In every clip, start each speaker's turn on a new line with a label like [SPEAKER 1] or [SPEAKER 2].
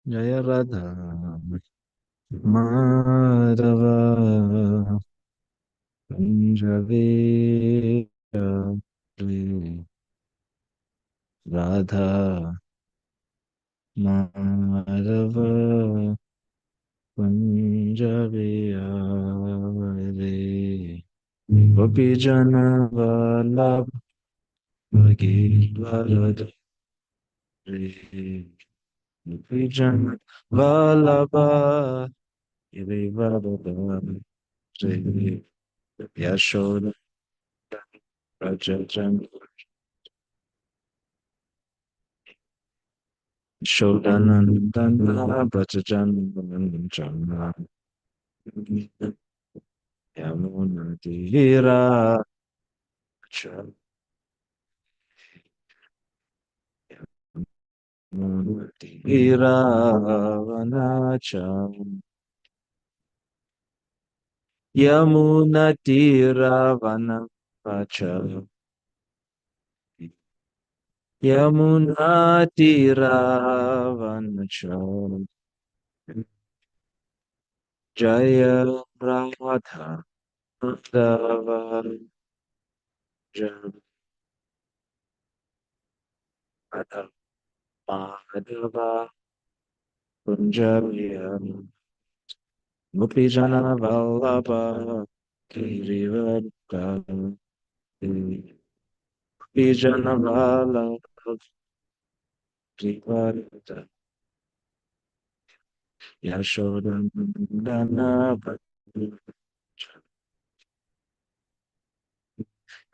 [SPEAKER 1] Jaya Radha Madhava Kunjavi Radha Madhava Kunjavi Gopijana Vallabha Giridvaradari Gopijana Vallabha Giridvaradari Yashoda Rajajan Shodanandana Brajajan Yamunadira Yamunadira Vanacham Yamunadira Vanacham Yamunadira Vanacham Jaya Radha Madhava Jaya Madhava Punjabi Gopijana Vallabha Girivardhari Gopijana Vallabha Girivardhari Yashodandana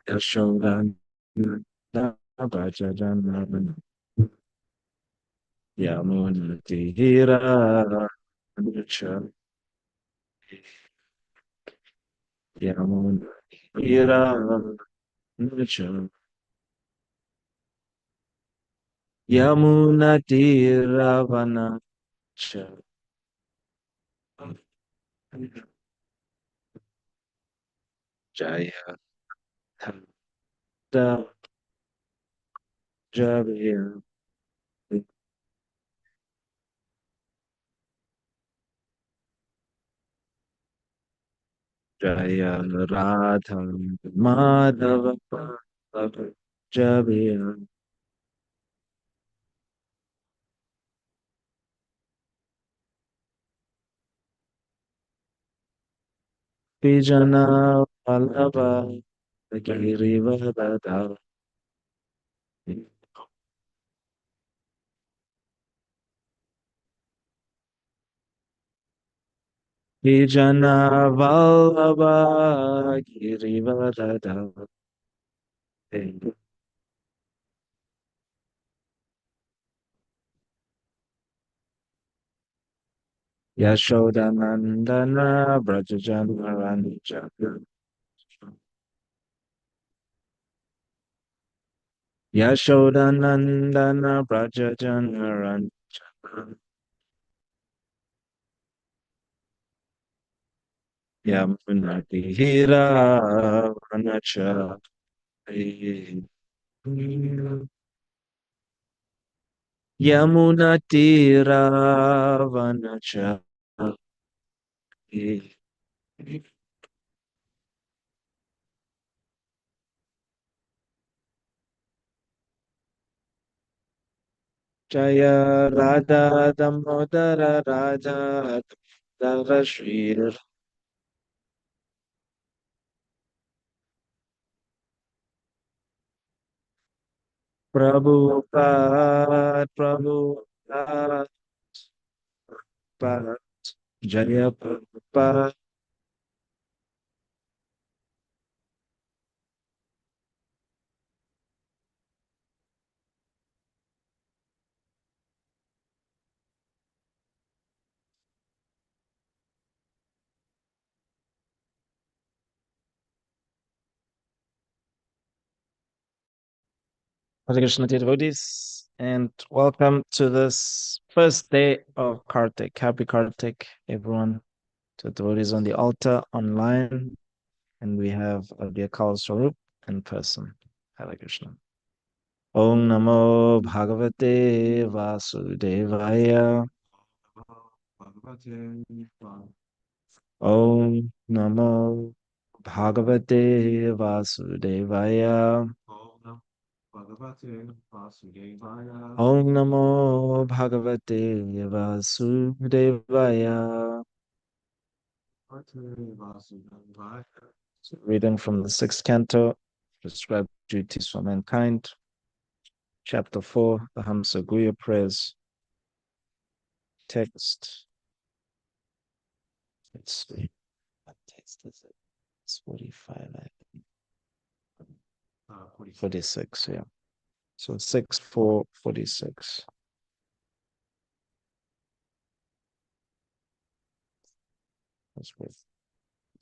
[SPEAKER 1] Yashodandana Bhajadana Yamunatihira Yamunatihira Yamunatira Jaya Tata Jaya Jaya Radha Madhava Jaya Vijana Vallabha Girivardhari Vijana Vallabha Girivardhari Yashodanandana Brajajanaranja Yashodanandana Brajajanaranja Yamunatihira Vanachari Yamunatira Vanachari Jaya Radha Damodara Raja Dara Shri Prabhupada Prabhupada Jaya Prabhupada. Hare Krishna dear devotees, and welcome to this first day of Kartik. Happy Kartik, everyone, to the devotees on the altar, online, and we have dear Kal Swarup in person. Hare Krishna. Om Namo Bhagavate Vasudevaya. Om Namo Bhagavate Vasudevaya. Om Namo Bhagavate Vasudevaya. So reading from the sixth canto, Prescribed Duties for Mankind, Chapter 4, the Hamsa Prayers. Text. Let's see. What text is it? It's 45, I think. 46, yeah. So 6, 4, 46. It's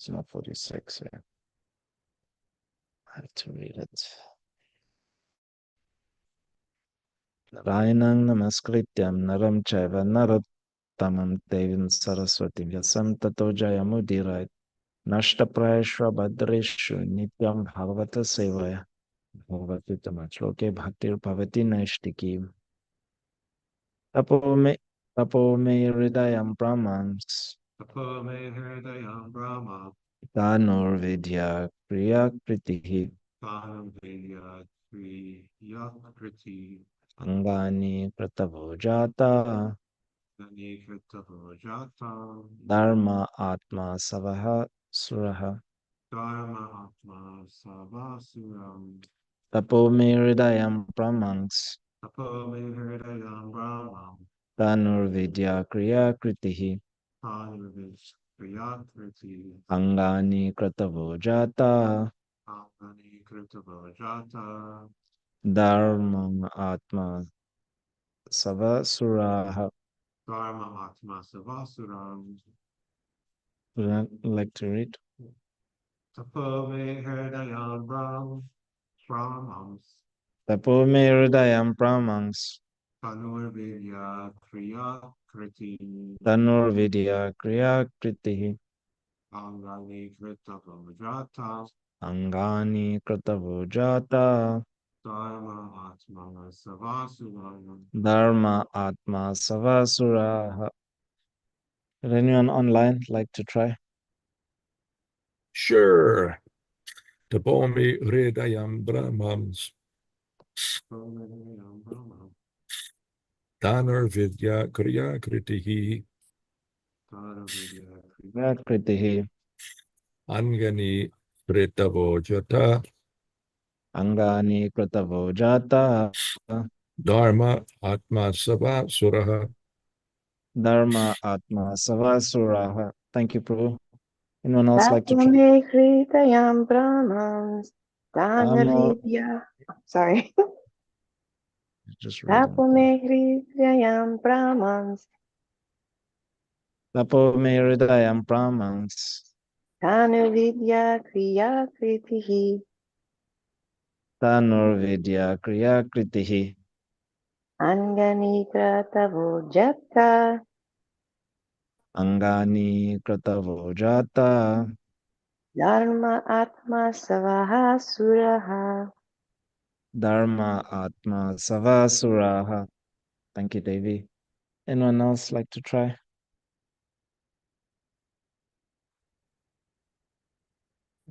[SPEAKER 1] not 46, yeah. I have to read it. Narayanam namaskrityam naram chaiva narottamam devim saraswati vyasam tato jayamudirat nashtaprayashva bhadreshu nityam bhagavata sevaya bhagavati tamachloke bhaktir bhavati naishtiki tapo me hridayam brahmans tanur vidya kriya kritihi angani pratavojata dharma atma savaha suraha tapo me hridayam brahmans tanur vidya kriya kritihi angani kratavojata dharma atma savasuraha. Would I like to read? Tapo me hridayam brahmans tanur vidya kriya kritihi angani kratavojata dharma atma savasuraha. Would anyone online like to try?
[SPEAKER 2] Sure. Tapomi hridayam brahmans Tanur vidya kriya kritihi
[SPEAKER 1] Kritihi
[SPEAKER 2] angani kritavojata
[SPEAKER 1] angani kratavojata
[SPEAKER 2] dharma atma sava suraha.
[SPEAKER 1] dharma atma savasuraha. Thank you, Prabhu. Anyone else like to try?
[SPEAKER 3] Tapo hridayam brahmans
[SPEAKER 1] Dharma.
[SPEAKER 3] Sorry.
[SPEAKER 1] Just reading.
[SPEAKER 3] Tapo hridayam brahmans
[SPEAKER 1] Tapo me hridayam brahmans
[SPEAKER 3] Tanu vidya kriya kritihi
[SPEAKER 1] tanur vidya kriya kritihi
[SPEAKER 3] angani kratavojata
[SPEAKER 1] angani kratavojata
[SPEAKER 3] dharma atma savaha suraha.
[SPEAKER 1] dharma atma savasuraha. Thank you, Devi. Anyone else like to try?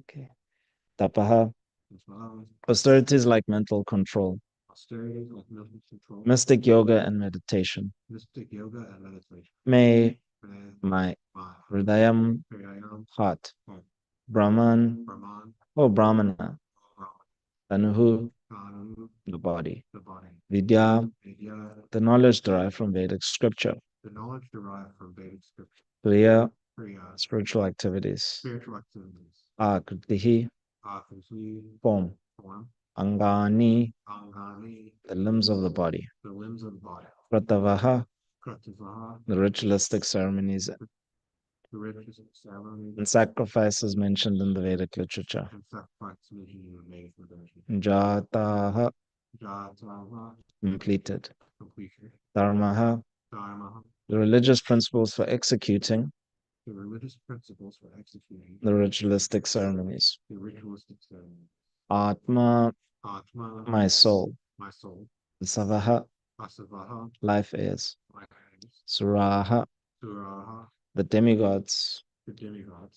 [SPEAKER 1] Okay. Tapaha. Austerity is like mental control. Mystic yoga and meditation. May my hridayam, heart, Brahman, Brahmana, Tanuhu, the body, Vidya, the knowledge derived from Vedic scripture, Kriya, spiritual activities, Akritihi, form, Angani, the limbs of the body, Pratavaha, the ritualistic ceremonies and sacrifices mentioned in the Vedic literature. Jataha, completed. Dharmaha, the religious principles for executing the ritualistic ceremonies. Atma, my soul. Savaha, life is. Suraha, the demigods, who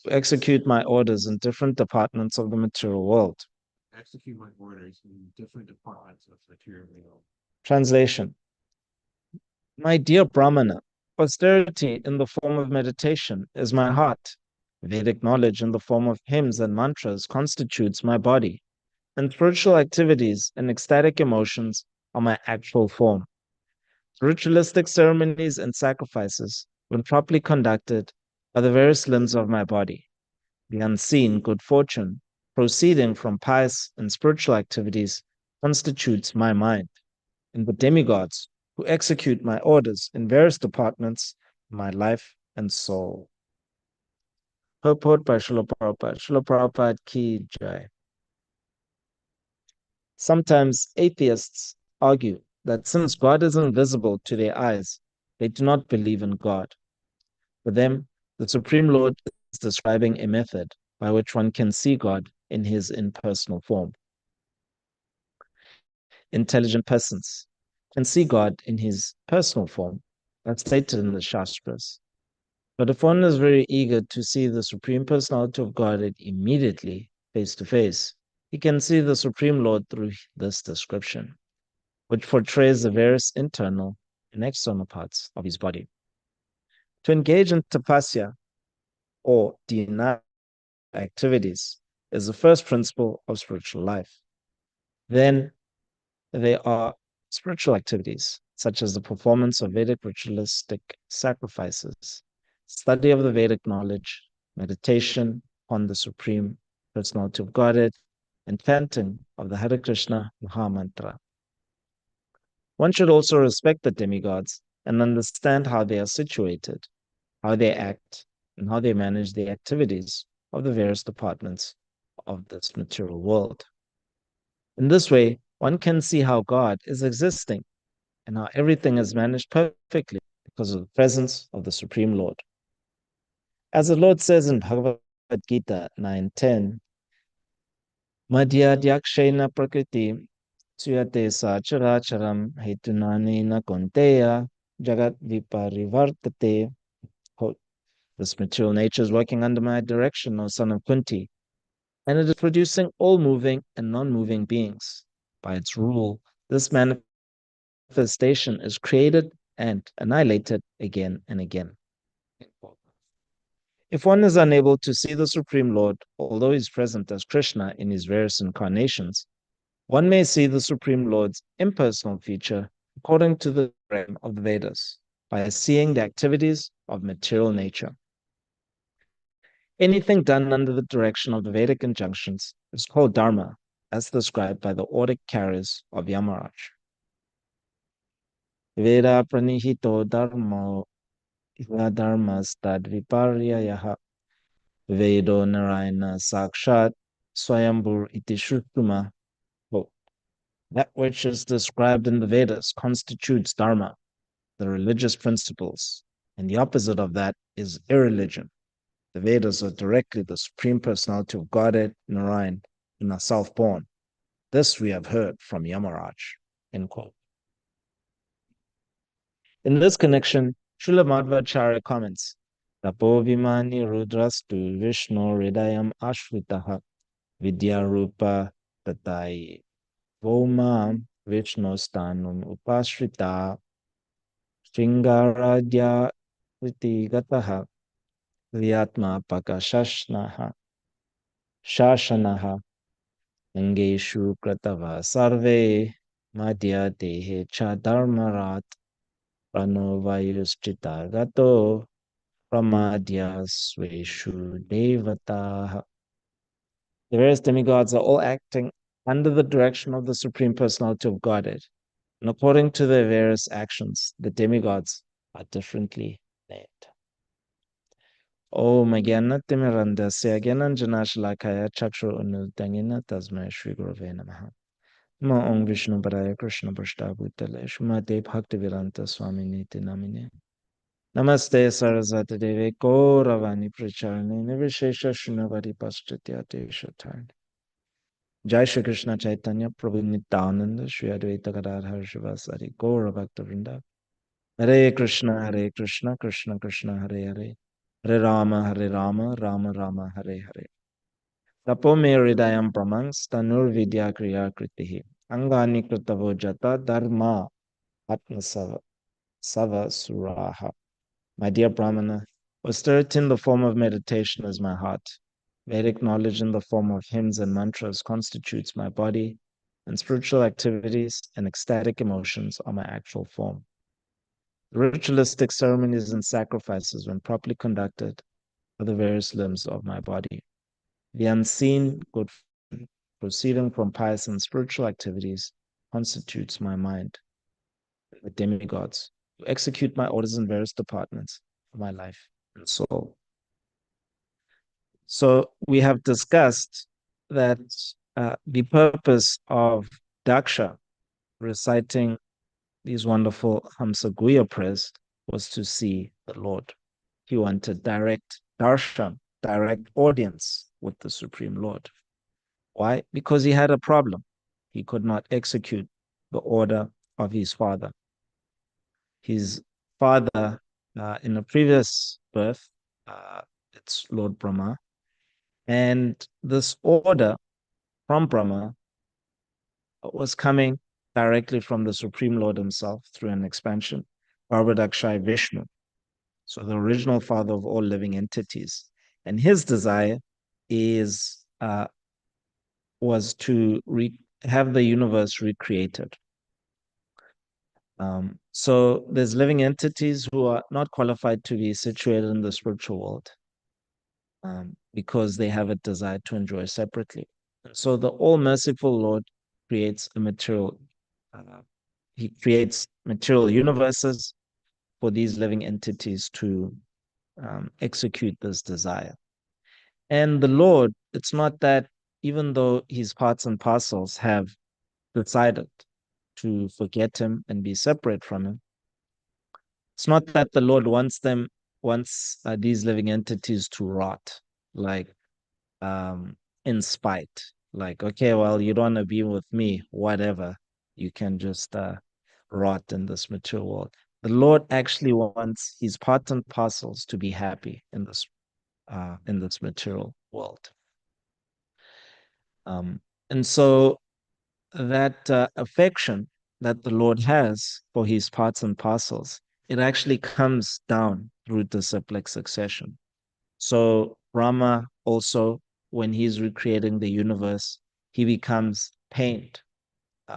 [SPEAKER 1] execute my orders in different departments of the material world. Translation. My dear Brahmana, austerity in the form of meditation is my heart. Vedic knowledge in the form of hymns and mantras constitutes my body, and spiritual activities and ecstatic emotions are my actual form. Ritualistic ceremonies and sacrifices, when properly conducted, are the various limbs of my body. The unseen good fortune, proceeding from pious and spiritual activities, constitutes my mind, and the demigods, who execute my orders in various departments, my life and soul. Purport by Srila Prabhupada. Srila Prabhupada ki jai. Sometimes atheists argue that since God is invisible to their eyes, they do not believe in God. For them, the Supreme Lord is describing a method by which one can see God in his impersonal form. Intelligent persons can see God in his personal form, that's stated in the Shastras. But if one is very eager to see the Supreme Personality of Godhead immediately, face to face, he can see the Supreme Lord through this description, which portrays the various internal and external parts of his body. To engage in tapasya, or dhyana activities, is the first principle of spiritual life. Then there are spiritual activities, such as the performance of Vedic ritualistic sacrifices, study of the Vedic knowledge, meditation on the Supreme Personality of Godhead, and chanting of the Hare Krishna Mahamantra. One should also respect the demigods and understand how they are situated, how they act, and how they manage the activities of the various departments of this material world. In this way, one can see how God is existing and how everything is managed perfectly because of the presence of the Supreme Lord. As the Lord says in Bhagavad Gita 9:10, Madhyadyakshena prakriti suyate sacharacharam hetunani na konteya jagat viparivartate. This material nature is working under my direction, O son of Kunti, and it is producing all moving and non-moving beings. By its rule, this manifestation is created and annihilated again and again. If one is unable to see the Supreme Lord, although he is present as Krishna in his various incarnations, one may see the Supreme Lord's impersonal feature according to the realm of the Vedas, by seeing the activities of material nature. Anything done under the direction of the Vedic injunctions is called dharma, as described by the order carriers of Yamaraj. Veda pranihito dharmo dharmas tad viparyayaha Vedo Narayana Sakshat Swayambur iti Shrutuma. That which is described in the Vedas constitutes dharma, the religious principles, and the opposite of that is irreligion. The Vedas are directly the Supreme Personality of Godhead, Narayan, and are self-born. This we have heard from Yamaraj. End quote. In this connection, Srila Madhvacharya comments, Tapo Vimani Rudrastu Vishnu Hridayam Ashritaha Vidyarupa Tatai Voma Vishnu Stanum Upashrita Shringaradya Riti Gataha Vyatma Pakashashnaha Shashanaha Angeshu Kratava Sarve Madhya Dehe Chadharmarat Pranovayustrita Gato Pramadya Sweshu Devataha. The various demigods are all acting under the direction of the Supreme Personality of Godhead, and according to their various actions, the demigods are differently named. Om Agyanatimirandasya Gyananjanashalakaya Chakshur Unudangina Tasmai Shri Gurave Namaha. Ma Om Vishnu Paraya Krishna Prashthabhutale Shumate Bhaktivedanta Swami Niti Namine. Namaste Saraswati Deve Gauravani Pracharane Nirvishesha Shunavari Paschatya Deshatarne. Jai Shri Krishna Chaitanya Prabhu Nityananda Shri Advaita Gadadhar Shivasari Gaura Bhakta Vrinda Hare Krishna, Krishna Krishna, Hare Hare. Hare Rama, Rama Rama, Hare Hare. Tapo me hridayam pramang stanur vidya kriya kritihi. Angani kritavo jata dharma atmasava sava suraha. My dear Brahmana, austerity in the form of meditation is my heart. Vedic knowledge in the form of hymns and mantras constitutes my body, and spiritual activities and ecstatic emotions are my actual form. Ritualistic ceremonies and sacrifices, when properly conducted, are the various limbs of my body. The unseen good proceeding from pious and spiritual activities constitutes my mind, the demigods, who execute my orders in various departments of my life and soul. So we have discussed that the purpose of Daksha reciting these wonderful Hamsa Guya prayers was to see the Lord. He wanted direct darshan, direct audience with the Supreme Lord. Why? Because he had a problem. He could not execute the order of his father. His father, in a previous birth, it's Lord Brahma, and this order from Brahma was coming directly from the Supreme Lord himself through an expansion, Bhagavatam Vishnu, so the original father of all living entities. And his desire is was to have the universe recreated. So there's living entities who are not qualified to be situated in the spiritual world because they have a desire to enjoy separately. And so the all-merciful Lord creates a material, he creates material universes for these living entities to execute this desire. And the Lord, it's not that even though his parts and parcels have decided to forget him and be separate from him, it's not that the Lord wants these living entities to rot, like in spite. Like, okay, well, you don't want to be with me, whatever. You can just rot in this material world. The Lord actually wants his part and parcels to be happy in this material world. And so that affection that the Lord has for his parts and parcels, it actually comes down through disciplic succession. So Brahma also, when he's recreating the universe, he becomes pained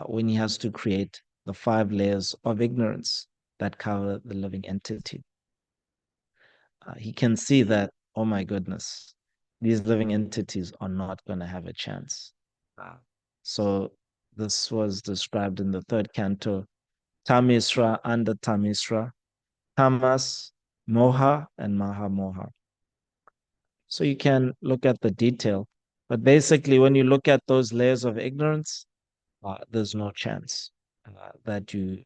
[SPEAKER 1] when he has to create the 5 layers of ignorance that cover the living entity. He can see that, oh my goodness, these living entities are not going to have a chance. So this was described in the 3rd canto, Tamisra and Tamisra, Tamas, Moha, and Maha Moha. So you can look at the detail. But basically, when you look at those layers of ignorance, there's no chance that you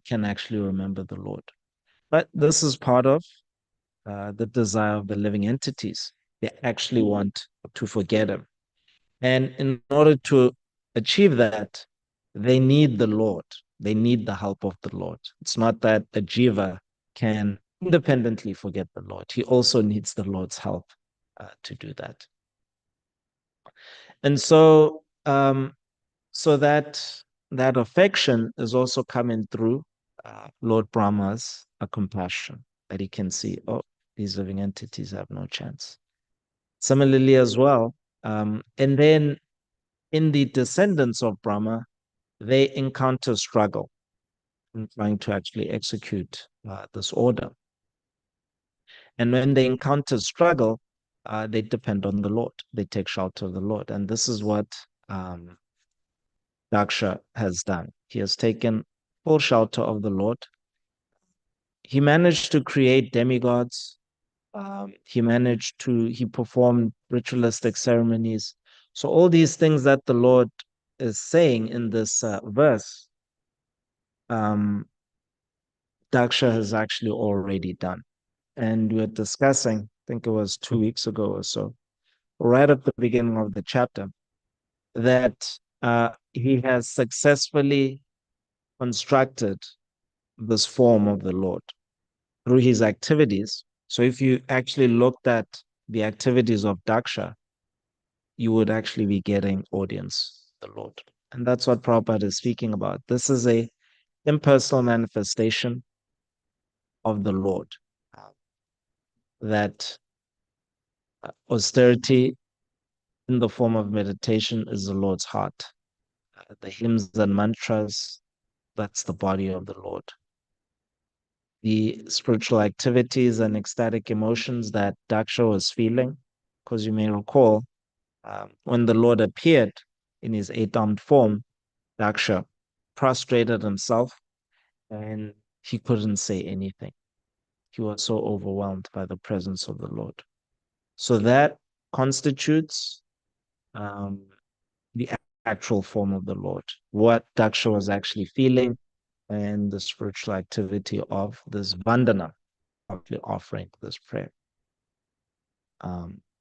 [SPEAKER 1] can actually remember the Lord. But this is part of the desire of the living entities. They actually want to forget him. And in order to achieve that, they need the Lord. They need the help of the Lord. It's not that a jiva can independently forget the Lord. He also needs the Lord's help to do that. And so, so that affection is also coming through Lord Brahma's compassion, that he can see, oh, these living entities have no chance. Similarly, as well, and then in the descendants of Brahma, they encounter struggle in trying to actually execute this order. And when they encounter struggle, they depend on the Lord. They take shelter of the Lord. And this is what Daksha has done. He has taken full shelter of the Lord. He managed to create demigods. He performed ritualistic ceremonies. So all these things that the Lord is saying in this verse, Daksha has actually already done. And we were discussing, I think it was 2 weeks ago or so, right at the beginning of the chapter, that he has successfully constructed this form of the Lord through his activities. So if you actually looked at the activities of Daksha, you would actually be getting audience, the Lord. And that's what Prabhupada is speaking about. This is a impersonal manifestation of the Lord. That austerity in the form of meditation is the Lord's heart. The hymns and mantras, that's the body of the Lord. The spiritual activities and ecstatic emotions that Daksha was feeling, because you may recall, when the Lord appeared in his eight-armed form, Daksha prostrated himself and he couldn't say anything. He was so overwhelmed by the presence of the Lord. So that constitutes the actual form of the Lord, what Daksha was actually feeling, and the spiritual activity of this vandana, actually offering this prayer.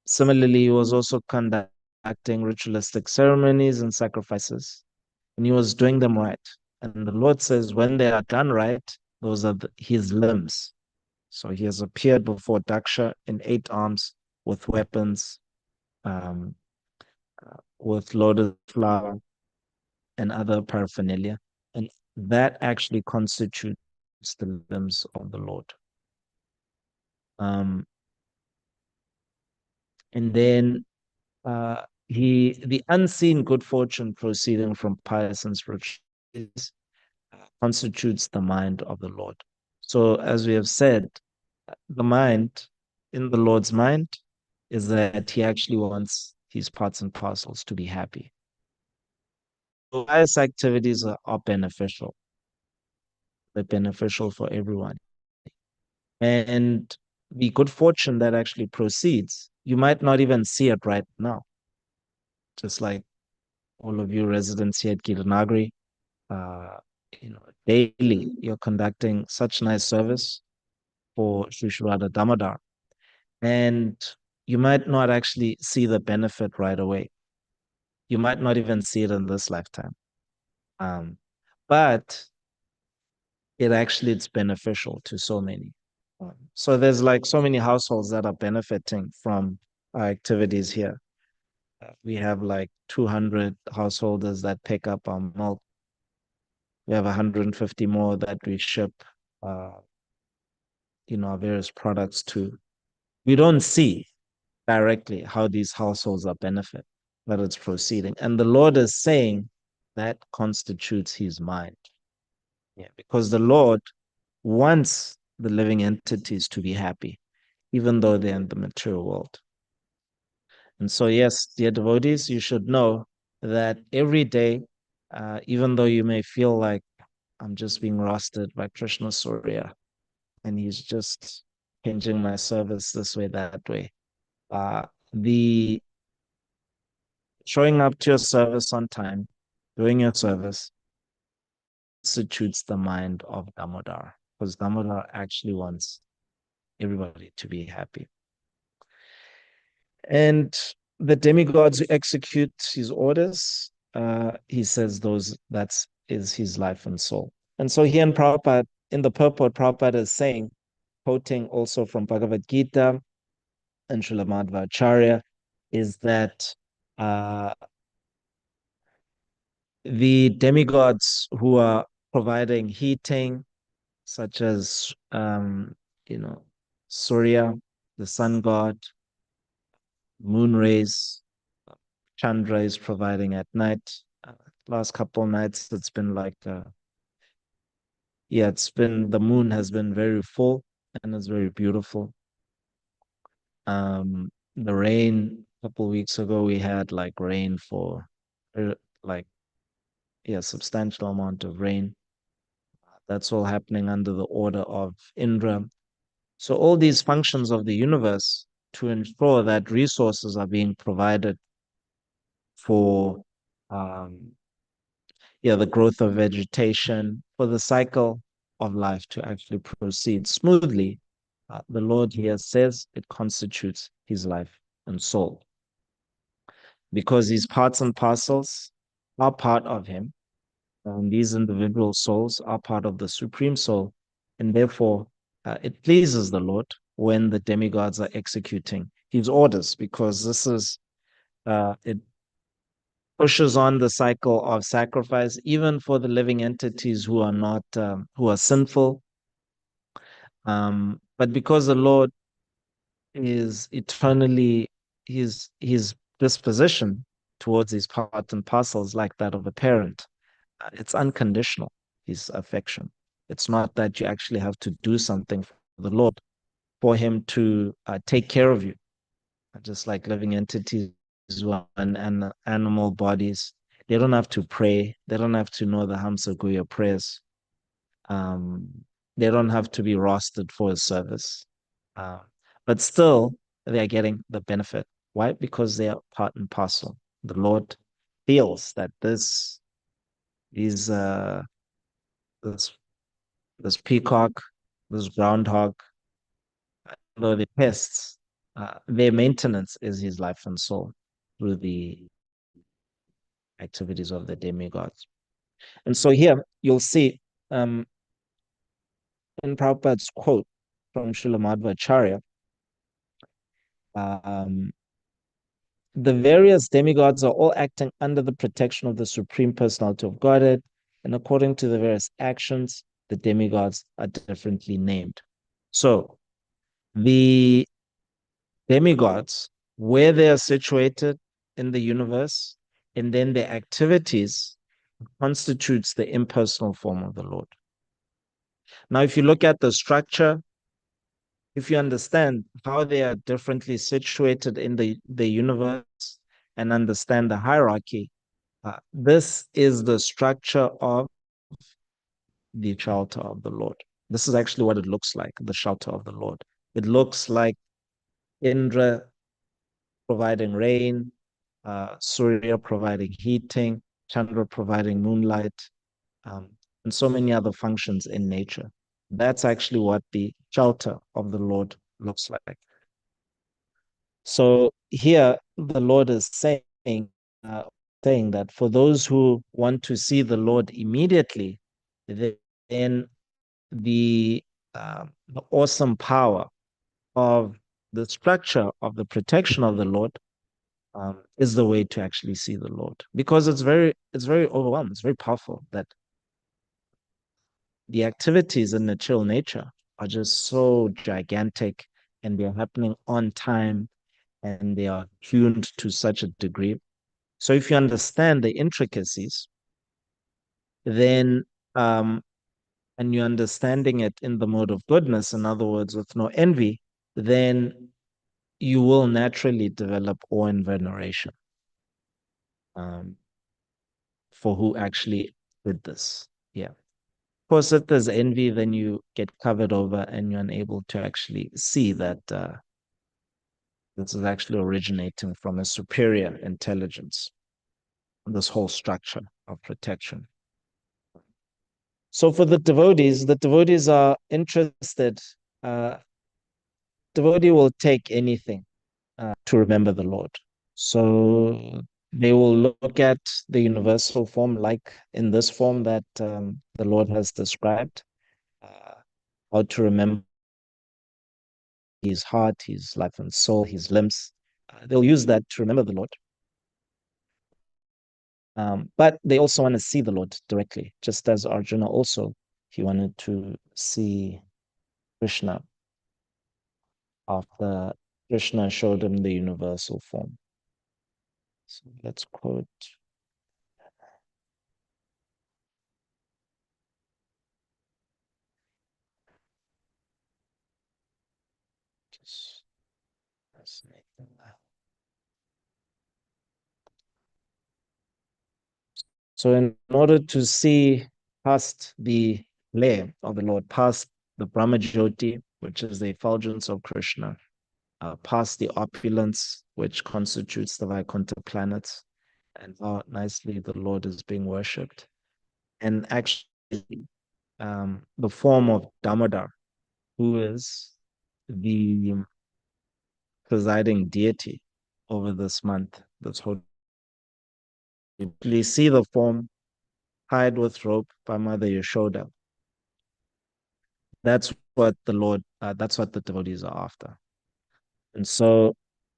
[SPEAKER 1] Similarly, he was also conducting ritualistic ceremonies and sacrifices, and he was doing them right. And the Lord says, when they are done right, those are his limbs. So he has appeared before Daksha in 8 arms with weapons, um, with lotus flower and other paraphernalia. And that actually constitutes the limbs of the Lord. And then the unseen good fortune proceeding from pious and spiritual constitutes the mind of the Lord. So as we have said, the mind in the Lord's mind is that he actually wants his parts and parcels to be happy. So pious activities are beneficial. They're beneficial for everyone. And the good fortune that actually proceeds, you might not even see it right now. Just like all of you residents here at Gita Nagari, daily you're conducting such nice service for Sri Radha Damodar. And you might not actually see the benefit right away. You might not even see it in this lifetime. But it's beneficial to so many. So there's like so many households that are benefiting from our activities here. We have like 200 householders that pick up our milk. We have 150 more that we ship, our various products to. We don't see directly how these households are benefit, but it's proceeding. And the Lord is saying that constitutes his mind. Yeah, because the Lord wants the living entities to be happy, even though they're in the material world. And so, yes, dear devotees, you should know that every day, even though you may feel like I'm just being rostered by Krishna Surya and he's just changing my service this way, that way, the showing up to your service on time, doing your service, constitutes the mind of Damodar, because Damodar actually wants everybody to be happy. And the demigods who execute his orders, he says that is his life and soul. And so here in Prabhupada, in the purport, Prabhupada is saying, quoting also from Bhagavad Gita and Srila Madhvacharya, is that the demigods who are providing heating, such as Surya, the sun god, moon rays, Chandra is providing at night. Last couple of nights, it's been like, the moon has been very full and it's very beautiful. The rain, a couple of weeks ago, we had like rain for like, substantial amount of rain. That's all happening under the order of Indra. So all these functions of the universe to ensure that resources are being provided for the growth of vegetation, for the cycle of life to actually proceed smoothly. The Lord here says it constitutes his life and soul. Because his parts and parcels are part of him. These individual souls are part of the Supreme Soul, and therefore it pleases the Lord when the demigods are executing His orders, because it pushes on the cycle of sacrifice, even for the living entities who are not who are sinful. But because the Lord is eternally his disposition towards his part and parcels like that of a parent. It's unconditional, his affection. It's not that you actually have to do something for the Lord for him to take care of you, just like living entities and animal bodies. They don't have to pray. They don't have to know the Hamsa Guya prayers. Um, they don't have to be rostered for his service. Uh, but still, they are getting the benefit. Why? Because they are part and parcel. The Lord feels that this is this this peacock, this groundhog, though the pests, their maintenance is his life and soul through the activities of the demigods. And so here you'll see in Prabhupada's quote from Srila Madhvacharya, um, the various demigods are all acting under the protection of the Supreme Personality of Godhead, and according to the various actions, the demigods are differently named. So the demigods, where they are situated in the universe, and then their activities constitutes the impersonal form of the Lord. Now, if you look at the structure, if you understand how they are differently situated in the universe and understand the hierarchy, this is the structure of the shelter of the Lord. This is actually what it looks like, the shelter of the Lord. It looks like Indra providing rain, Surya providing heating, Chandra providing moonlight, um, and so many other functions in nature. That's actually what the shelter of the Lord looks like. So here the Lord is uh, saying that for those who want to see the Lord immediately, then the awesome power of the structure of the protection of the Lord is the way to actually see the Lord, because it's very overwhelming. It's very powerful that the activities in the chill nature are just so gigantic, and they're happening on time, and they are tuned to such a degree. So if you understand the intricacies, then and you're understanding it in the mode of goodness, in other words, with no envy, then you will naturally develop awe and veneration um, for who actually did this. Yeah. Of course, if there's envy, then you get covered over and you're unable to actually see that this is actually originating from a superior intelligence, this whole structure of protection. So for the devotees are interested. Uh, devotee will take anything to remember the Lord. So they will look at the universal form, like in this form that the Lord has described, uh, how to remember his heart, his life and soul, his limbs. They'll use that to remember the Lord. But they also want to see the Lord directly, just as Arjuna also, he wanted to see Krishna after Krishna showed him the universal form. So let's quote. Just fascinating. So in order to see past the layer of the Lord, past the Brahma Jyoti, which is the effulgence of Krishna, past the opulence, which constitutes the Vaikuntha planets, and how nicely the Lord is being worshipped, and actually the form of Damodar, who is the presiding deity over this month, this whole. You see the form, tied with rope by Mother Yashoda. That's what the Lord, that's what the devotees are after. And so,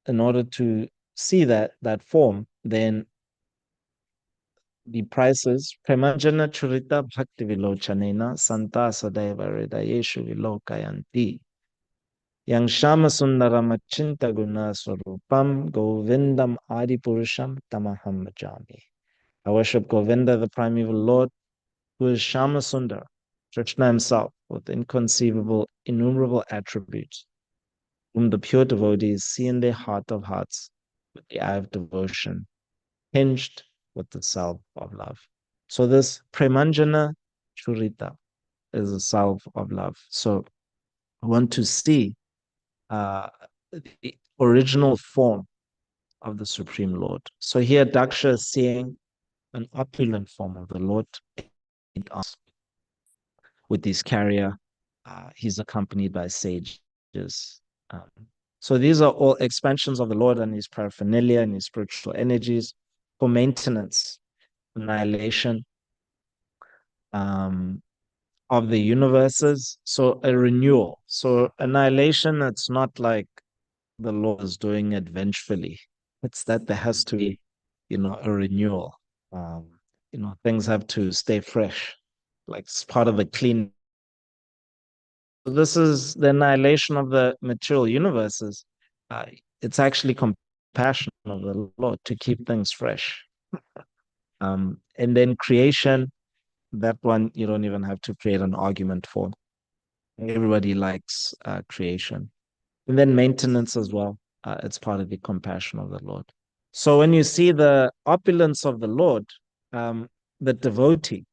[SPEAKER 1] in order to see that form, then the prices Premanjana Churita Bhakti Vilochanena Santa Sadaiva Hridayeshu Vilokayanti Yang Shama Sundaramachinta Guna Swarupam Govindam Adi Purusham Tamaham Bhajami. I worship Govinda, the primeval Lord, who is Shama Sundar, Krishna himself, with inconceivable, innumerable attributes, whom the pure devotees see in their heart of hearts with the eye of devotion, hinged with the salve of love. So this Premanjana Churita is a salve of love. So I want to see the original form of the Supreme Lord. So here Daksha is seeing an opulent form of the Lord with his carrier. He's accompanied by sages. Um, so these are all expansions of the Lord and his paraphernalia and his spiritual energies for maintenance, annihilation of the universes. So a renewal. So annihilation, it's not like the Lord is doing it vengefully. It's that there has to be, a renewal. Um, things have to stay fresh, like it's part of the clean. This is the annihilation of the material universes. Uh, it's actually compassion of the Lord to keep things fresh. And then creation, that one you don't even have to create an argument for. Everybody likes creation. And then maintenance as well. It's part of the compassion of the Lord. So when you see the opulence of the Lord, the devotee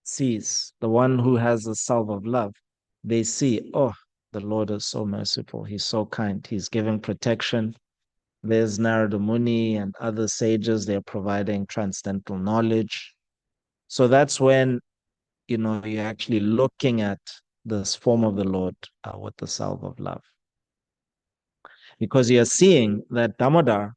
[SPEAKER 1] sees, the one who has the salve of love, they see, oh, the Lord is so merciful. He's so kind. He's giving protection. There's Narada Muni and other sages. They're providing transcendental knowledge. So that's when, you're actually looking at this form of the Lord with the salve of love. Because you're seeing that Damodar,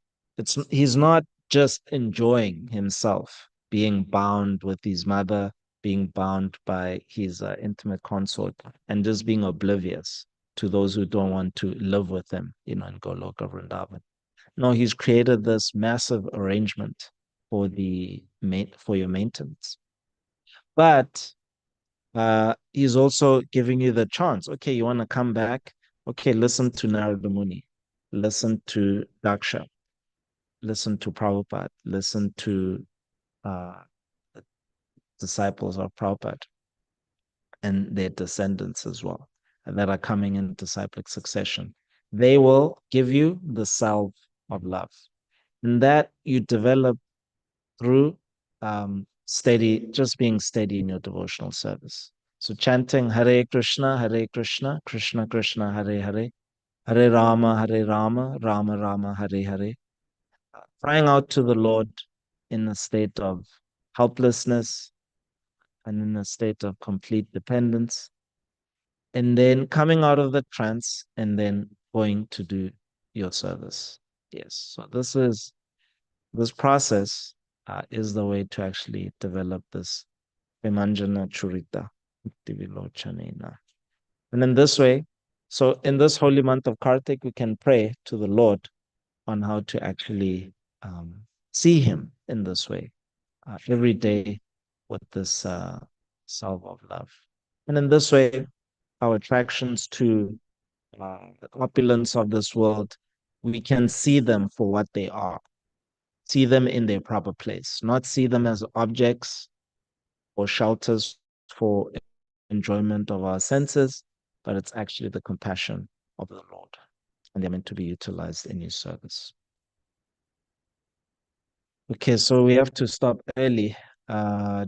[SPEAKER 1] he's not just enjoying himself, being bound with his mother, being bound by his intimate consort, and just being oblivious to those who don't want to live with him, in Goloka Vrindavan. No, he's created this massive arrangement for for your maintenance. But he's also giving you the chance. Okay, you want to come back? Okay, listen to Narada Muni, listen to Daksha, listen to Prabhupada, listen to uh, disciples of Prabhupada and their descendants as well, and that are coming in disciplic succession. They will give you the salve of love, and that you develop through just being steady in your devotional service. So chanting Hare Krishna, Krishna Krishna, Hare Hare, Hare Rama, Rama Rama, Hare Hare. Crying out to the Lord in a state of helplessness and in a state of complete dependence. And then coming out of the trance and then going to do your service. Yes. So this process is the way to actually develop this Vimanjana Churita Divilochanena. And in this way, so in this holy month of Kartik, we can pray to the Lord on how to actually see Him in this way every day with this salve of love. And in this way, our attractions to the opulence of this world, we can see them for what they are, see them in their proper place, not see them as objects or shelters for enjoyment of our senses, but it's actually the compassion of the Lord. And they're meant to be utilized in His service. Okay, so we have to stop early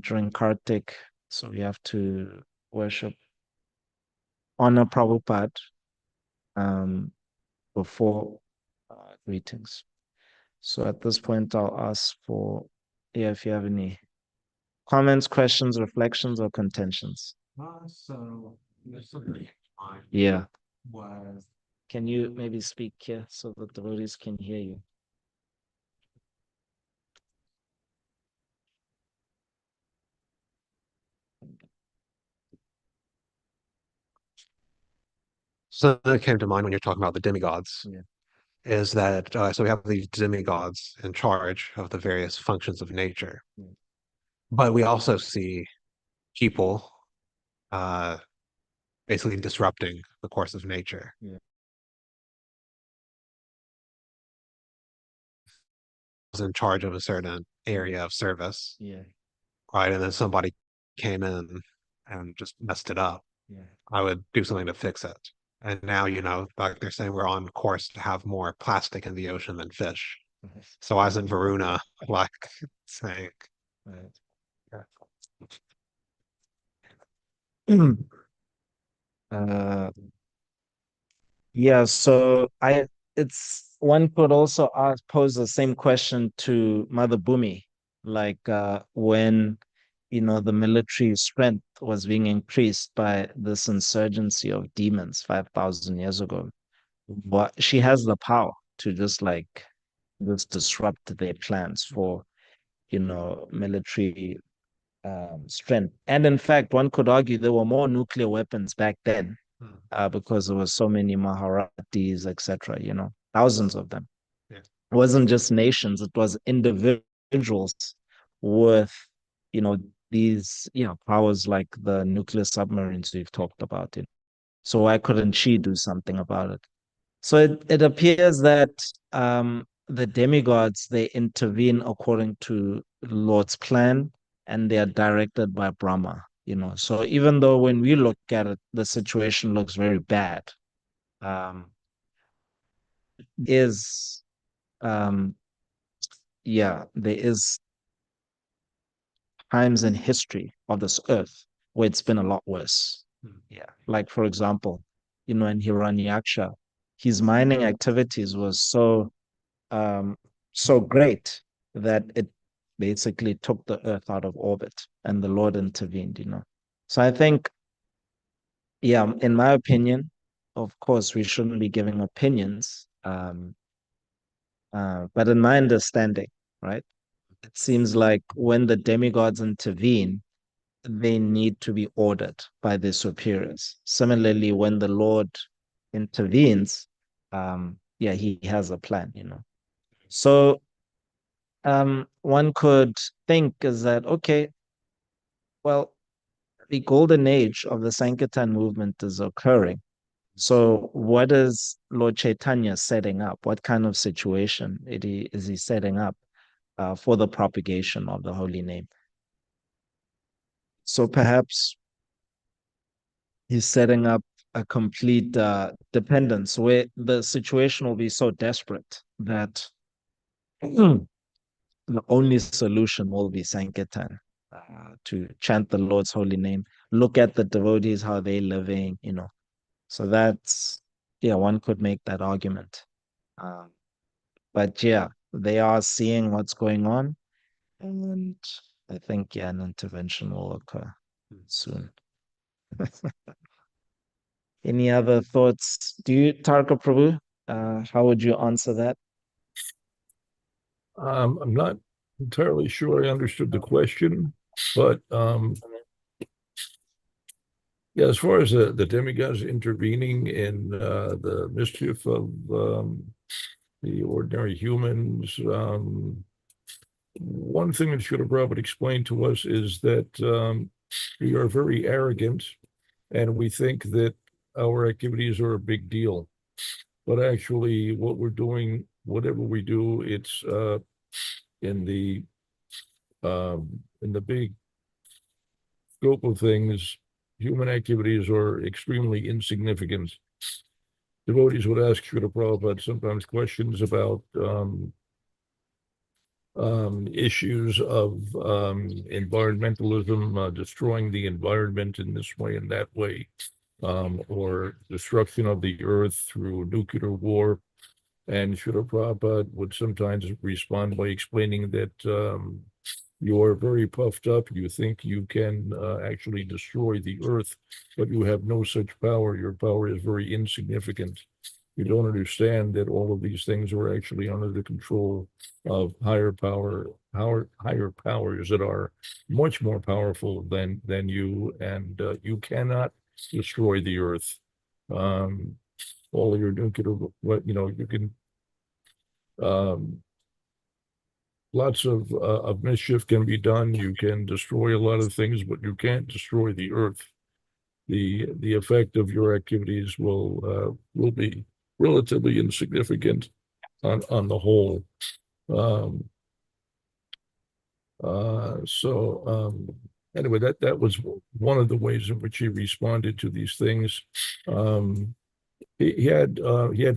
[SPEAKER 1] during Kartik. So we have to worship, honor Prabhupada before greetings. So at this point, I'll ask for, if you have any comments, questions, reflections, or contentions.
[SPEAKER 4] So
[SPEAKER 1] Yeah.
[SPEAKER 4] was
[SPEAKER 1] Can you maybe speak here so that the devotees can hear you?
[SPEAKER 5] So that came to mind when you're talking about the demigods.
[SPEAKER 1] Yeah.
[SPEAKER 5] Is that so we have these demigods in charge of the various functions of nature,
[SPEAKER 1] Yeah.
[SPEAKER 5] but we also see people basically disrupting the course of nature.
[SPEAKER 1] Yeah.
[SPEAKER 5] Was in charge of a certain area of service,
[SPEAKER 1] Yeah.
[SPEAKER 5] right? And then somebody came in and just messed it up.
[SPEAKER 1] Yeah.
[SPEAKER 5] I would do something to fix it. And now, like they're saying, we're on course to have more plastic in the ocean than fish.
[SPEAKER 1] Right.
[SPEAKER 5] So I was in Varuna, like saying,
[SPEAKER 1] Right.
[SPEAKER 5] yeah.
[SPEAKER 1] Yeah, so it's one could also pose the same question to Mother Bhumi, like when the military strength was being increased by this insurgency of demons 5,000 years ago. What she has the power to just disrupt their plans for military strength. And in fact, one could argue there were more nuclear weapons back then because there were so many Maharatis, etc., thousands of them.
[SPEAKER 5] Yeah.
[SPEAKER 1] It wasn't just nations, it was individuals with, these, powers like the nuclear submarines we've talked about. So why couldn't she do something about it? So it appears that the demigods, they intervene according to Lord's plan and they are directed by Brahma. So even though when we look at it, the situation looks very bad, um, is um, yeah, there is times in history of this earth where it's been a lot worse. Yeah. Like for example, in Hiranyaksha, his mining activities was so great that it basically took the earth out of orbit and the Lord intervened. So I think, yeah, in my opinion, of course, we shouldn't be giving opinions. But in my understanding, right, it seems like when the demigods intervene, they need to be ordered by their superiors. Similarly, when the Lord intervenes, yeah, he has a plan. So one could think is that, okay, well, the golden age of the Sankirtan movement is occurring. So what is Lord Chaitanya setting up? What kind of situation is he setting up for the propagation of the holy name? So perhaps he's setting up a complete dependence where the situation will be so desperate that the only solution will be Sankirtan, to chant the Lord's holy name, look at the devotees, how they're living. So that's, yeah, one could make that argument. Um, but yeah, they are seeing what's going on. And I think, yeah, an intervention will occur soon. Any other thoughts? Tarka Prabhu, how would you answer that?
[SPEAKER 2] I'm not entirely sure I understood the question, but yeah, as far as the demigods intervening in the mischief of the ordinary humans, one thing that Srila Prabhupada explained to us is that we are very arrogant and we think that our activities are a big deal. But actually, what we're doing, whatever we do, it's in the big scope of things, human activities are extremely insignificant. Devotees would ask Srila Prabhupada sometimes questions about issues of environmentalism, destroying the environment in this way and that way, or destruction of the earth through nuclear war. And Srila Prabhupada would sometimes respond by explaining that you are very puffed up. You think you can actually destroy the earth, but you have no such power. Your power is very insignificant. You don't understand that all of these things are actually under the control of higher powers that are much more powerful than you, and you cannot destroy the earth. all of your nuclear, you can, lots of mischief can be done. You can destroy a lot of things, but you can't destroy the earth. The effect of your activities will be relatively insignificant on the whole. Um, anyway, that was one of the ways in which he responded to these things. He had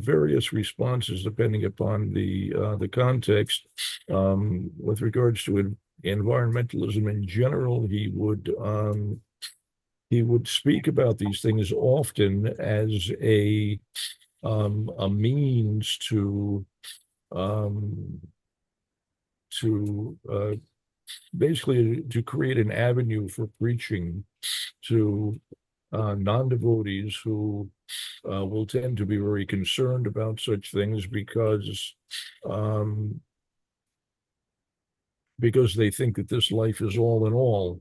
[SPEAKER 2] various responses depending upon the context. With regards to environmentalism in general, he would speak about these things often as a means um, to basically to create an avenue for preaching to non-devotees who will tend to be very concerned about such things um, because they think that this life is all in all.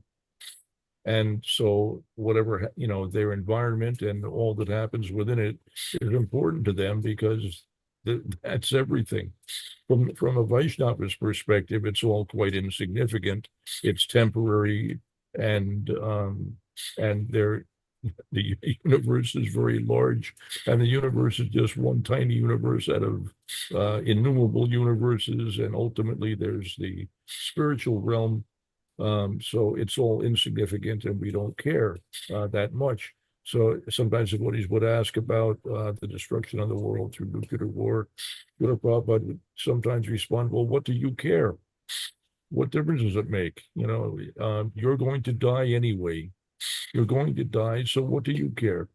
[SPEAKER 2] And so whatever, their environment and all that happens within it is important to them because that's everything. From a Vaishnava's perspective, it's all quite insignificant. It's temporary, and the universe is very large, and the universe is just one tiny universe out of innumerable universes, and ultimately there's the spiritual realm. So it's all insignificant, and we don't care that much. So sometimes devotees would ask about the destruction of the world through nuclear war. Srila Prabhupada would sometimes respond, well, what do you care? What difference does it make? You're going to die anyway. You're going to die, so what do you care?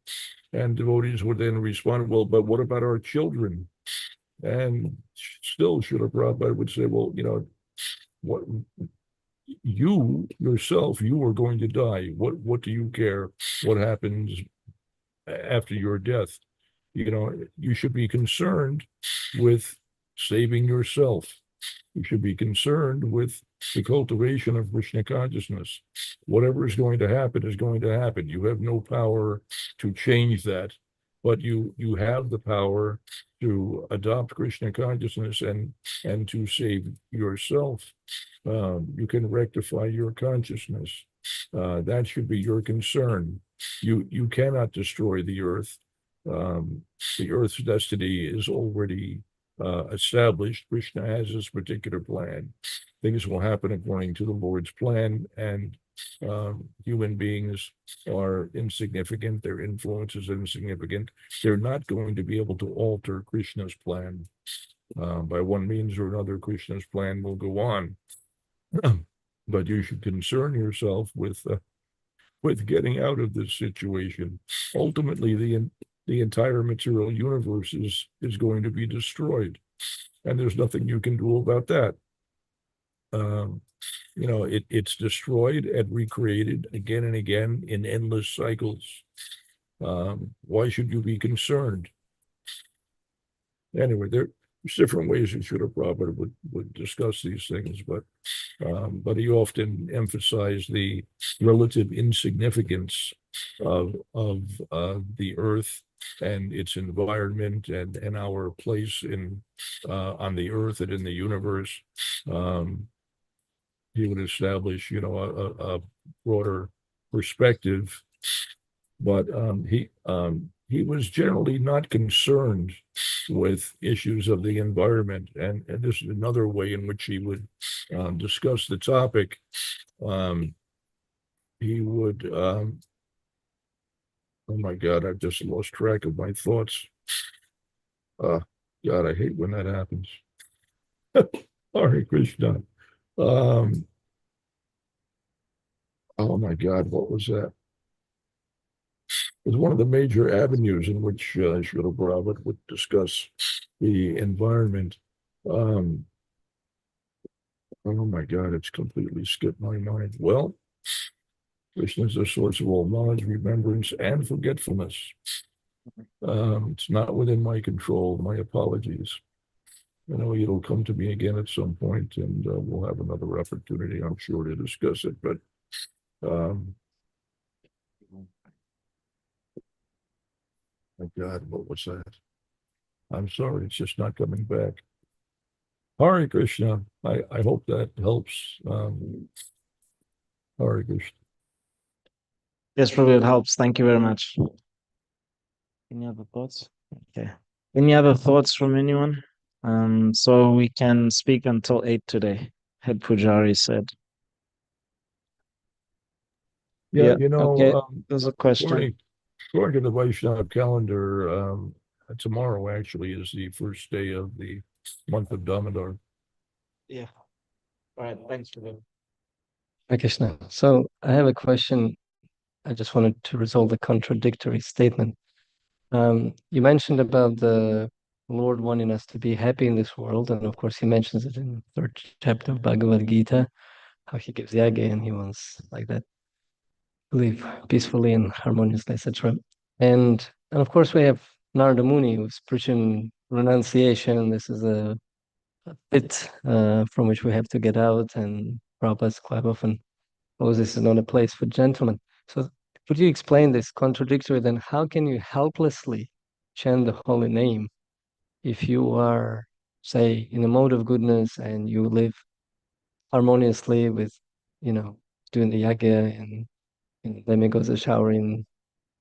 [SPEAKER 2] And devotees would then respond, well, but what about our children? And still, Srila Prabhupada would say, well, what you yourself, you are going to die. What do you care what happens after your death? You should be concerned with saving yourself. You should be concerned with the cultivation of Krishna consciousness. Whatever is going to happen is going to happen. You have no power to change that, but you have the power to adopt Krishna consciousness and to save yourself. You can rectify your consciousness. That should be your concern. You cannot destroy the earth. The earth's destiny is already established. Krishna has this particular plan. Things will happen according to the Lord's plan, and human beings are insignificant. Their influence is insignificant. They're not going to be able to alter Krishna's plan. By one means or another, Krishna's plan will go on. But you should concern yourself with getting out of this situation. Ultimately, the entire material universe is going to be destroyed, and there's nothing you can do about that. It's destroyed and recreated again and again in endless cycles. Why should you be concerned? Anyway, there's different ways that Srila Prabhupada would discuss these things, but he often emphasized the relative insignificance of the earth and its environment and our place on the earth and in the universe. He would establish, a broader perspective, but he was generally not concerned with issues of the environment, and this is another way in which he would discuss the topic. He would, oh my God, I've just lost track of my thoughts. God, I hate when that happens. Hare Krishna. Oh my God, what was that? It was one of the major avenues in which Srila Prabhupada would discuss the environment. Oh my God, it's completely skipped my mind. Well, Krishna is the source of all knowledge, remembrance, and forgetfulness. It's not within my control. My apologies. It'll come to me again at some point, and we'll have another opportunity, I'm sure, to discuss it. But my God, what was that? I'm sorry, it's just not coming back. Hare Krishna. I hope that helps. Hare Krishna.
[SPEAKER 1] Yes, probably it helps. Thank you very much. Any other thoughts? Okay. Any other thoughts from anyone? So we can speak until 8 today. Head Pujari said.
[SPEAKER 2] Yeah,
[SPEAKER 1] Yeah, okay. There's a question.
[SPEAKER 2] according to the Vaishnava calendar, tomorrow actually is the first day of the month of Damodar.
[SPEAKER 1] Yeah. All right. Thanks for that.
[SPEAKER 6] Hare Krishna. So I have a question. I just wanted to resolve the contradictory statement. You mentioned about the Lord wanting us to be happy in this world, and of course he mentions it in the third chapter of Bhagavad Gita, how he gives yagya and he wants like that to live peacefully and harmoniously, etc. And of course we have Narada Muni who's preaching renunciation. This is a pit from which we have to get out, and Prabhupada quite often, oh, this is not a place for gentlemen. So could you explain this contradictory then? How can you helplessly chant the holy name if you are, say, in a mode of goodness and you live harmoniously with, doing the yagya and then goes a shower in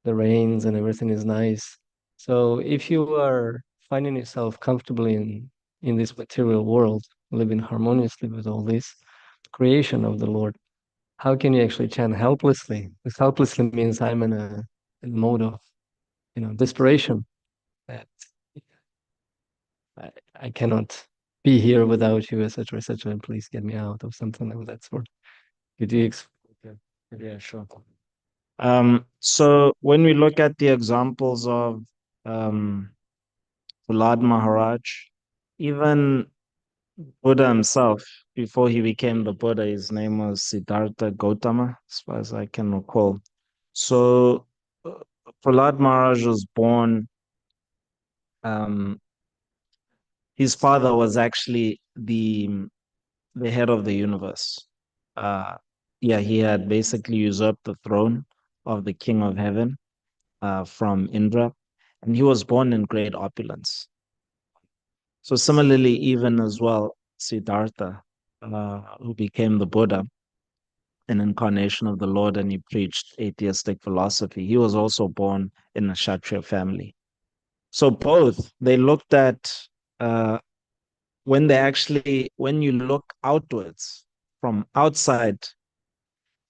[SPEAKER 6] the rains and everything is nice. So if you are finding yourself comfortably in this material world, living harmoniously with all this creation of the Lord, how can you actually chant helplessly? This helplessly means I'm in a mode of, desperation, that I cannot be here without you, etc., and please get me out, or something of that sort. Could you
[SPEAKER 1] Okay. Yeah, sure. So when we look at the examples of um, Prahlad Maharaj, even Buddha himself, before he became the Buddha, his name was Siddhartha Gautama, as far as I can recall. So uh, Prahlad Maharaj was born. Um, his father was actually the head of the universe. Uh, yeah, he had basically usurped the throne of the king of heaven from Indra, and he was born in great opulence. So similarly, even as well, Siddhartha, who became the Buddha, an incarnation of the Lord, and he preached atheistic philosophy. He was also born in a Kshatriya family. So both, they looked at uh, when you look outwards from outside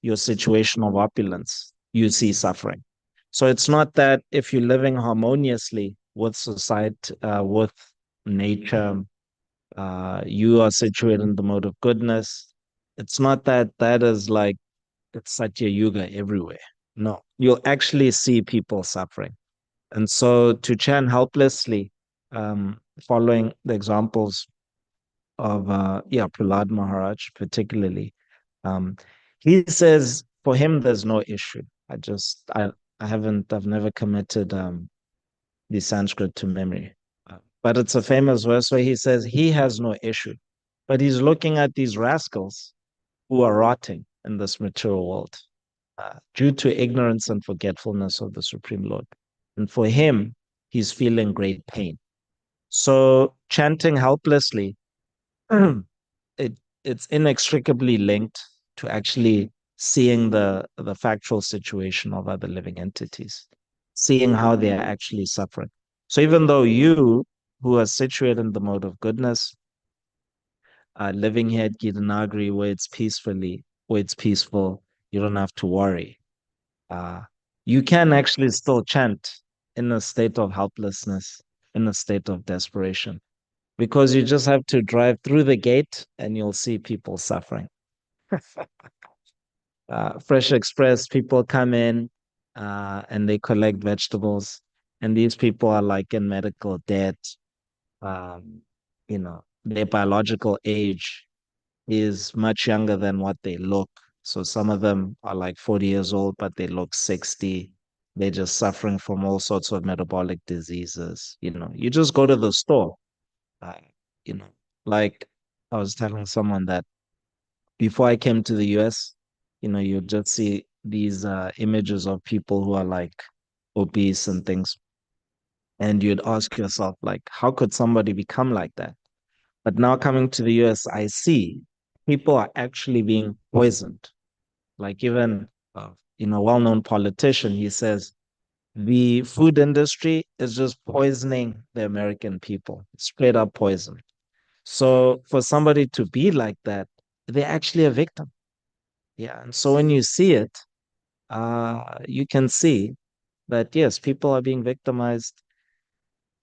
[SPEAKER 1] your situation of opulence, you see suffering. So it's not that if you're living harmoniously with society, with nature, you are situated in the mode of goodness. It's not that that is like it's Satya Yuga everywhere. No, you'll actually see people suffering. And so to chant helplessly, following the examples of Prahlad Maharaj particularly, um, he says for him there's no issue. I've never committed the Sanskrit to memory. But it's a famous verse where he says he has no issue, but he's looking at these rascals who are rotting in this material world due to ignorance and forgetfulness of the Supreme Lord. And for him, he's feeling great pain. So chanting helplessly, it it's inextricably linked to actually seeing the factual situation of other living entities, seeing how they are actually suffering. So even though you, who are situated in the mode of goodness, living here at Gita Nagari where it's peaceful, you don't have to worry. Uh, you can actually still chant in a state of helplessness, in a state of desperation, because you just have to drive through the gate and you'll see people suffering. Fresh Express, people come in and they collect vegetables, and these people are like in medical debt. Um, their biological age is much younger than what they look. So some of them are like 40 years old, but they look 60. They're just suffering from all sorts of metabolic diseases. You just go to the store. Uh, you know, like I was telling someone that before I came to the US, you just see these images of people who are like obese and things. And you'd ask yourself, like, how could somebody become like that? But now coming to the US, I see people are actually being poisoned. Like even, well-known politician, he says the food industry is just poisoning the American people, straight up poison. So for somebody to be like that, they're actually a victim. Yeah. And so when you see it, you can see that yes, people are being victimized,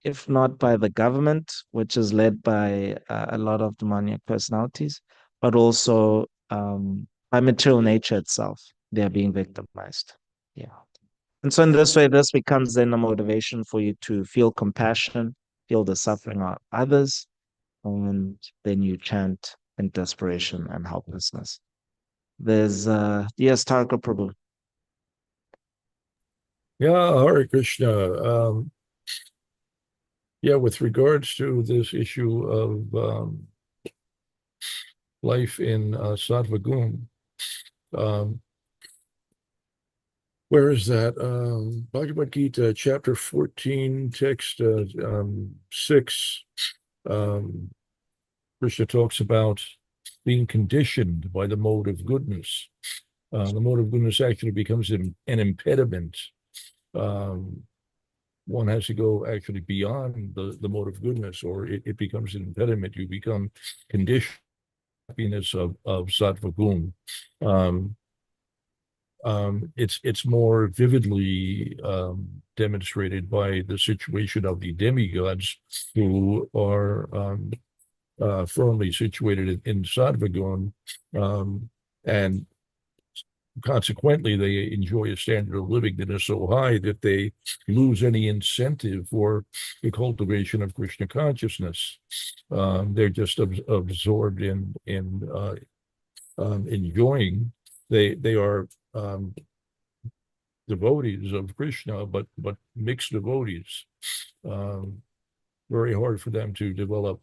[SPEAKER 1] if not by the government, which is led by a lot of demoniac personalities, but also by material nature itself. They are being victimized. Yeah. And so in this way, this becomes then a motivation for you to feel compassion, feel the suffering of others, and then you chant in desperation and helplessness. There's yes, Tarka Prabhu.
[SPEAKER 2] Yeah, Hare Krishna. Yeah, with regards to this issue of life in Sattva Gun, um, where is that? Bhagavad Gita, chapter 14, text 6. Krishna talks about being conditioned by the mode of goodness. The mode of goodness actually becomes an impediment. One has to go actually beyond the mode of goodness, or it becomes an impediment. You become conditioned happiness of sattva gun. It's more vividly demonstrated by the situation of the demigods who are firmly situated in sattva gun, and consequently, they enjoy a standard of living that is so high that they lose any incentive for the cultivation of Krishna consciousness. They're just absorbed in enjoying. They are devotees of Krishna, but mixed devotees. Very hard for them to develop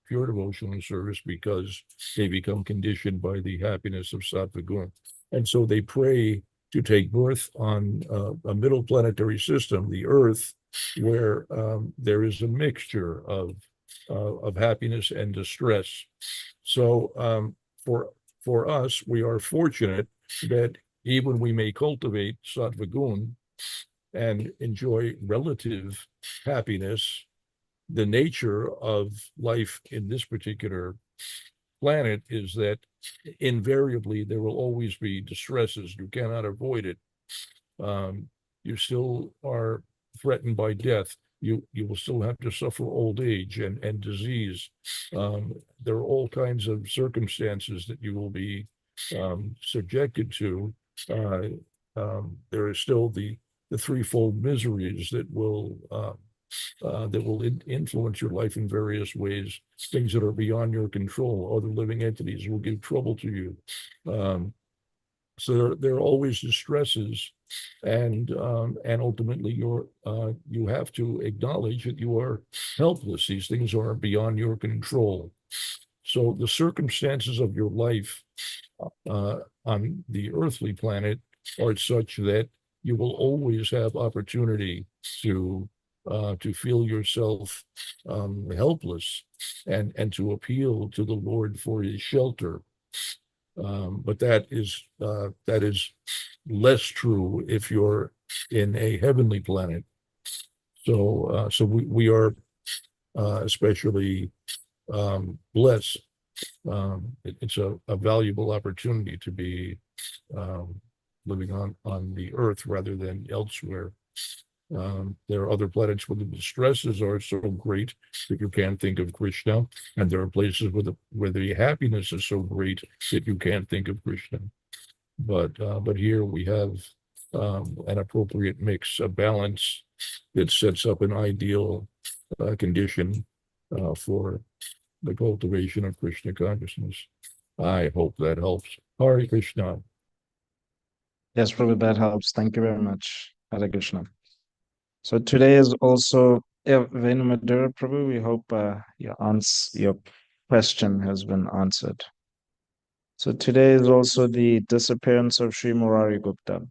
[SPEAKER 2] pure devotional service because they become conditioned by the happiness of sattva gun. And so they pray to take birth on a middle planetary system, the Earth, where there is a mixture of happiness and distress. So for us, we are fortunate that even we may cultivate sattva gun and enjoy relative happiness, the nature of life in this particular planet is that invariably there will always be distresses. You cannot avoid it. You still are threatened by death. You will still have to suffer old age and disease. There are all kinds of circumstances that you will be subjected to. There is still the threefold miseries that will influence your life in various ways. Things that are beyond your control, other living entities will give trouble to you. So there are always distresses, and ultimately you have to acknowledge that you are helpless. These things are beyond your control. So the circumstances of your life on the earthly planet are such that you will always have opportunity to feel yourself helpless and to appeal to the Lord for his shelter. But that is less true if you're in a heavenly planet. So we are especially blessed. It's a valuable opportunity to be living on the earth rather than elsewhere. There are other planets where the distresses are so great that you can't think of Krishna, and there are places where the happiness is so great that you can't think of Krishna. But here we have an appropriate mix, a balance that sets up an ideal condition for the cultivation of Krishna consciousness. I hope that helps. Hare Krishna.
[SPEAKER 1] Yes, Prabhu, that helps. Thank you very much. Hare Krishna. So today is also Venu Madhura Prabhu. We hope your question has been answered. So today is also the disappearance of Sri Murari Gupta.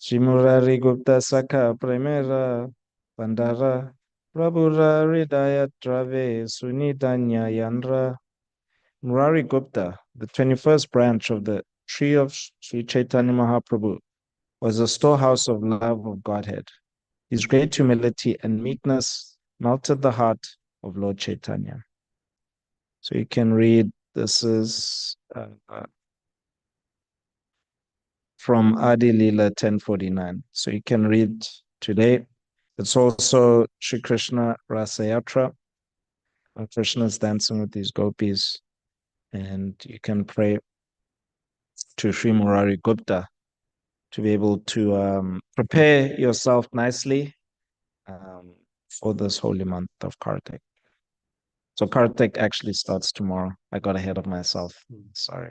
[SPEAKER 1] Sri Murari Gupta Sakha Primera Bandara Prabhura Ridaya Trave Sunitanya Yandra. Murari Gupta, the 21st branch of the tree of Sri Chaitanya Mahaprabhu, was a storehouse of love of Godhead. His great humility and meekness melted the heart of Lord Chaitanya. So you can read, this is from Adi Lila 1049. So you can read today. It's also Sri Krishna Rasayatra. Krishna is dancing with these gopis, and you can pray to Sri Murari Gupta to be able to prepare yourself nicely for this holy month of Kartik. So Kartik actually starts tomorrow. I got ahead of myself. Sorry.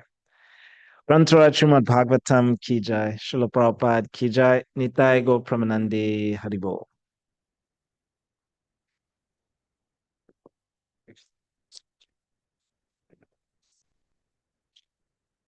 [SPEAKER 1] Grantaraj Srimad Bhagavatam ki jai, Srila Prabhupada ki jai, Nitai Go Pramanande Haribo.